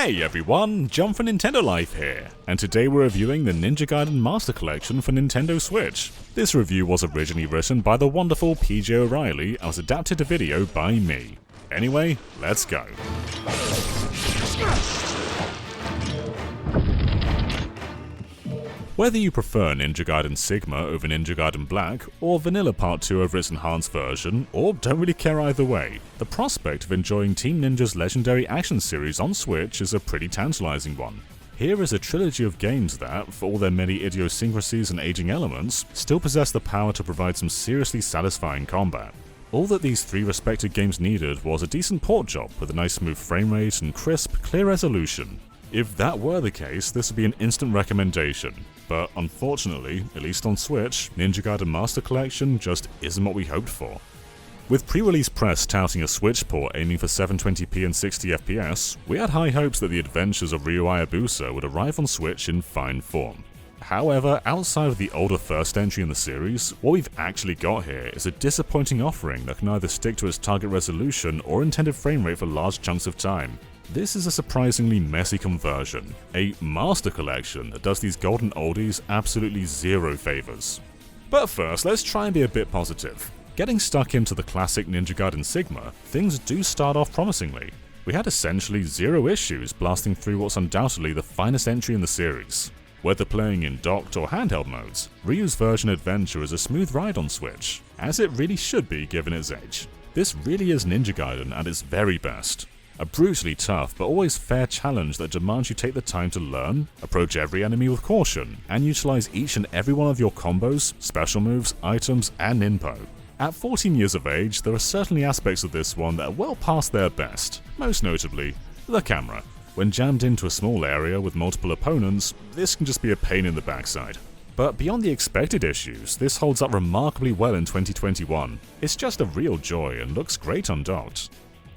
Hey everyone, John from Nintendo Life here, and today we're reviewing the Ninja Gaiden Master Collection for Nintendo Switch. This review was originally written by the wonderful PJ O'Reilly and was adapted to video by me. Anyway, let's go. Whether you prefer Ninja Gaiden Sigma over Ninja Gaiden Black, or Vanilla Part 2 over its enhanced version, or don't really care either way, the prospect of enjoying Team Ninja's legendary action series on Switch is a pretty tantalizing one. Here is a trilogy of games that, for all their many idiosyncrasies and aging elements, still possess the power to provide some seriously satisfying combat. All that these three respective games needed was a decent port job with a nice smooth frame rate and crisp, clear resolution. If that were the case, this would be an instant recommendation. But unfortunately, at least on Switch, Ninja Gaiden Master Collection just isn't what we hoped for. With pre-release press touting a Switch port aiming for 720p and 60fps, we had high hopes that the adventures of Ryu Hayabusa would arrive on Switch in fine form. However, outside of the older first entry in the series, what we've actually got here is a disappointing offering that can either stick to its target resolution or intended frame rate for large chunks of time. This is a surprisingly messy conversion, a master collection that does these golden oldies absolutely zero favors. But first, let's try and be a bit positive. Getting stuck into the classic Ninja Gaiden Sigma, things do start off promisingly. We had essentially zero issues blasting through what's undoubtedly the finest entry in the series. Whether playing in docked or handheld modes, Ryu's version adventure is a smooth ride on Switch, as it really should be given its age. This really is Ninja Gaiden at its very best. A brutally tough but always fair challenge that demands you take the time to learn, approach every enemy with caution, and utilize each and every one of your combos, special moves, items, and ninpo. At 14 years of age, there are certainly aspects of this one that are well past their best, most notably, the camera. When jammed into a small area with multiple opponents, this can just be a pain in the backside. But beyond the expected issues, this holds up remarkably well in 2021. It's just a real joy and looks great undocked.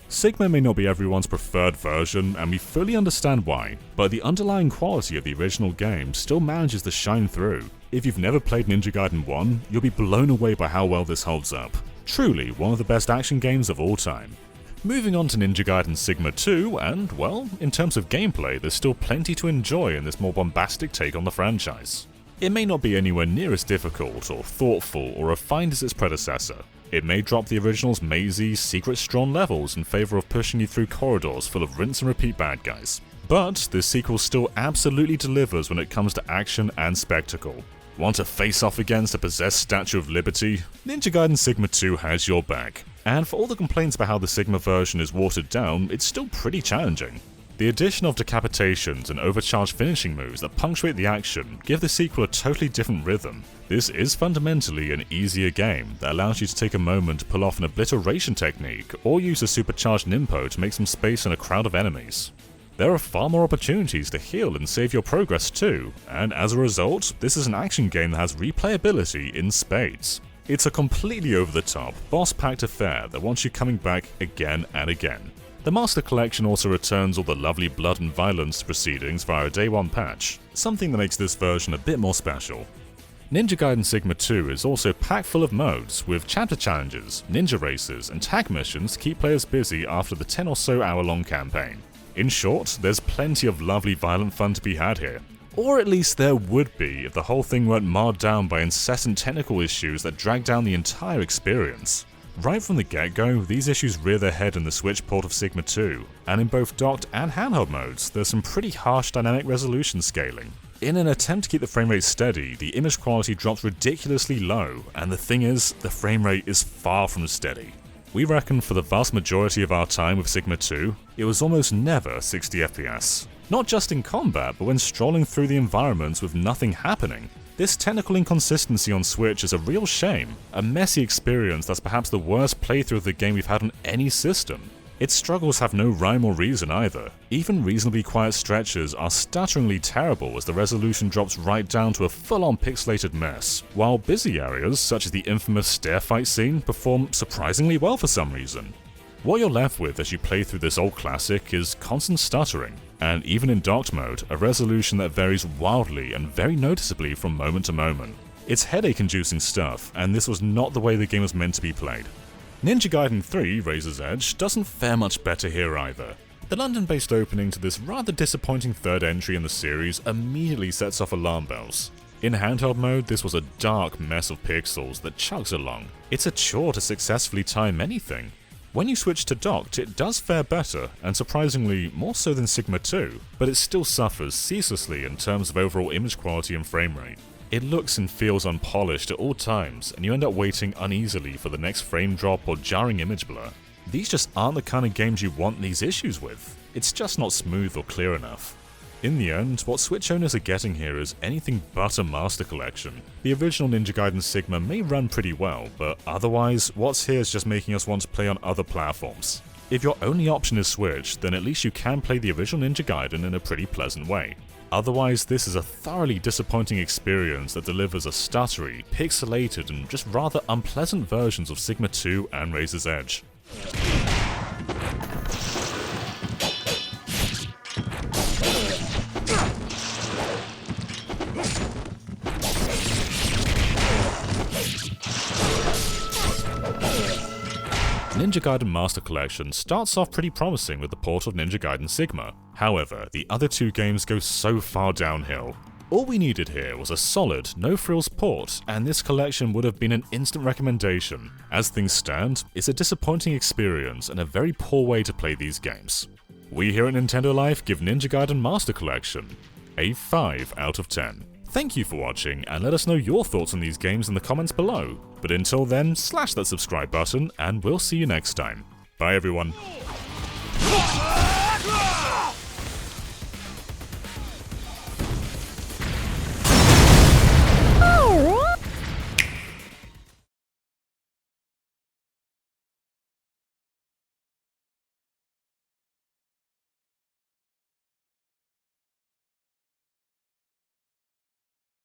Sigma may not be everyone's preferred version, and we fully understand why, but the underlying quality of the original game still manages to shine through. If you've never played Ninja Gaiden 1, you'll be blown away by how well this holds up. Truly one of the best action games of all time. Moving on to Ninja Gaiden Sigma 2, and well, in terms of gameplay, there's still plenty to enjoy in this more bombastic take on the franchise. It may not be anywhere near as difficult or thoughtful or refined as its predecessor. It may drop the original's mazy, secret strong levels in favour of pushing you through corridors full of rinse and repeat bad guys. But this sequel still absolutely delivers when it comes to action and spectacle. Want to face off against a possessed Statue of Liberty? Ninja Gaiden Sigma 2 has your back. And for all the complaints about how the Sigma version is watered down, it's still pretty challenging. The addition of decapitations and overcharged finishing moves that punctuate the action give the sequel a totally different rhythm. This is fundamentally an easier game that allows you to take a moment to pull off an obliteration technique or use a supercharged ninpo to make some space in a crowd of enemies. There are far more opportunities to heal and save your progress too, and as a result, this is an action game that has replayability in spades. It's a completely over-the-top, boss-packed affair that wants you coming back again and again. The Master Collection also returns all the lovely blood and violence proceedings via a Day 1 patch, something that makes this version a bit more special. Ninja Gaiden Sigma 2 is also packed full of modes, with chapter challenges, ninja races, and tag missions to keep players busy after the 10 or so hour long campaign. In short, there's plenty of lovely violent fun to be had here. Or at least there would be if the whole thing weren't marred down by incessant technical issues that drag down the entire experience. Right from the get-go, these issues rear their head in the Switch port of Sigma 2, and in both docked and handheld modes, there's some pretty harsh dynamic resolution scaling. In an attempt to keep the frame rate steady, the image quality drops ridiculously low, and the thing is, the frame rate is far from steady. We reckon for the vast majority of our time with Sigma 2, it was almost never 60fps. Not just in combat, but when strolling through the environments with nothing happening. This technical inconsistency on Switch is a real shame, a messy experience that's perhaps the worst playthrough of the game we've had on any system. Its struggles have no rhyme or reason either. Even reasonably quiet stretches are stutteringly terrible as the resolution drops right down to a full-on pixelated mess, while busy areas, such as the infamous stair fight scene, perform surprisingly well for some reason. What you're left with as you play through this old classic is constant stuttering, and even in docked mode, a resolution that varies wildly and very noticeably from moment to moment. It's headache-inducing stuff, and this was not the way the game was meant to be played. Ninja Gaiden 3, Razor's Edge, doesn't fare much better here either. The London-based opening to this rather disappointing third entry in the series immediately sets off alarm bells. In handheld mode, this was a dark mess of pixels that chugs along. It's a chore to successfully time anything. When you switch to docked, it does fare better, and surprisingly more so than Sigma 2, but it still suffers ceaselessly in terms of overall image quality and frame rate. It looks and feels unpolished at all times, and you end up waiting uneasily for the next frame drop or jarring image blur. These just aren't the kind of games you want these issues with. It's just not smooth or clear enough. In the end, what Switch owners are getting here is anything but a master collection. The original Ninja Gaiden Sigma may run pretty well, but otherwise, what's here is just making us want to play on other platforms. If your only option is Switch, then at least you can play the original Ninja Gaiden in a pretty pleasant way. Otherwise, this is a thoroughly disappointing experience that delivers a stuttery, pixelated, and just rather unpleasant versions of Sigma 2 and Razor's Edge. Ninja Gaiden Master Collection starts off pretty promising with the port of Ninja Gaiden Sigma. However, the other two games go so far downhill. All we needed here was a solid, no-frills port, and this collection would have been an instant recommendation. As things stand, it's a disappointing experience and a very poor way to play these games. We here at Nintendo Life give Ninja Gaiden Master Collection a 5 out of 10. Thank you for watching, and let us know your thoughts on these games in the comments below. But until then, slash that subscribe button, and we'll see you next time. Bye everyone.